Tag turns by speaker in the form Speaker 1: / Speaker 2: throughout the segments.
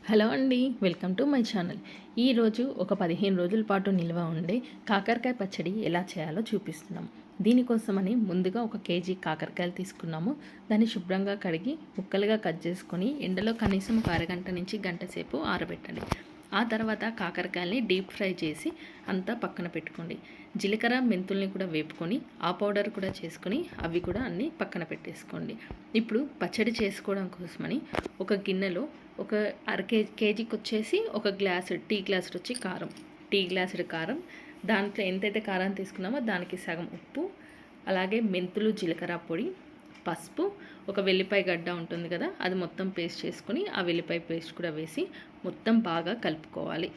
Speaker 1: Hello అండి, welcome to my channel. ఈరోజు ఒక 15 రోజుల పాటు నిల్వ ఉండే కాకరకాయ పచ్చడి ఎలా చేయాలో చూపిస్తున్నాం. దీనికోసమని ముందుగా 1 కేజీ కాకరకాయలు తీసుకున్నాము. దాన్ని శుభ్రంగా కడిగి ముక్కలుగా కట్ చేసుకొని ఎండలో కనీసం ఒక అరగంట నుంచి గంట సేపు ఆరబెట్టండి. ఆ తర్వాత కాకరకాయల్ని డీప్ ఫ్రై చేసి అంతా పక్కన పెట్టుకోండి. జీలకర్ర మెంతుల్ని కూడా వేపుకొని ఆ పౌడర్ కూడా చేసుకొని అవి కూడా అన్నీ పక్కన పెట్టేసుకోండి. ఇప్పుడు పచ్చడి చేసుకోవడం కోసమని ఒక గిన్నెలో ఒక కేజీకి వచ్చేసి ఒక టీ గ్లాసుడు వచ్చి కారం, టీ గ్లాసుడు కారం, దాంట్లో ఎంతైతే కారం తీసుకున్నామో దానికి సగం ఉప్పు, అలాగే మెంతులు జీలకర్ర పొడి, పసుపు, ఒక వెల్లిపాయ గడ్డ ఉంటుంది కదా, అది మొత్తం పేస్ట్ చేసుకొని ఆ వెల్లిపాయ పేస్ట్ కూడా వేసి మొత్తం బాగా కలుపుకోవాలి.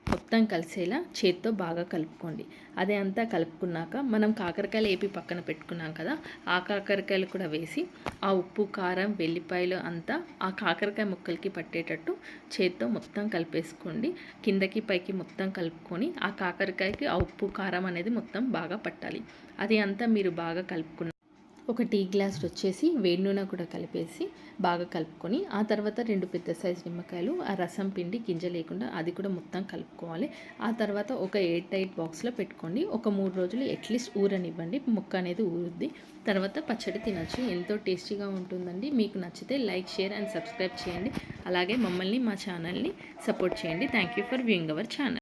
Speaker 1: మొత్తం కలిసేలా చేత్తో బాగా కలుపుకోండి. అదే అంతా కలుపుకున్నాక మనం కాకరకాయలు ఏపి పక్కన పెట్టుకున్నాం కదా, ఆ కాకరకాయలు కూడా వేసి ఆ ఉప్పు కారం వెల్లిపాయలు అంతా ఆ కాకరకాయ ముక్కలకి పట్టేటట్టు చేత్తో మొత్తం కలిపేసుకోండి. కిందకి పైకి మొత్తం కలుపుకొని ఆ కాకరకాయకి ఆ ఉప్పు కారం అనేది మొత్తం బాగా పట్టాలి. అది అంతా మీరు బాగా కలుపుకున్న ఒక టీ గ్లాస్ వచ్చేసి వేడి నూనె కూడా కలిపేసి బాగా కలుపుకొని ఆ తర్వాత 2 పెద్ద సైజు నిమ్మకాయలు ఆ రసం పిండి గింజ లేకుండా అది కూడా మొత్తం కలుపుకోవాలి. ఆ తర్వాత ఒక ఎయిర్ టైట్ బాక్స్లో పెట్టుకోండి. ఒక 3 రోజులు అట్లీస్ట్ ఊరనివ్వండి, ముక్క అనేది ఊరుద్ది. తర్వాత పచ్చడి తినచ్చు. ఎంతో టేస్టీగా ఉంటుందండి. మీకు నచ్చితే లైక్, షేర్ అండ్ సబ్స్క్రైబ్ చేయండి. అలాగే మమ్మల్ని మా ఛానల్ని సపోర్ట్ చేయండి. Thank you for viewing our channel.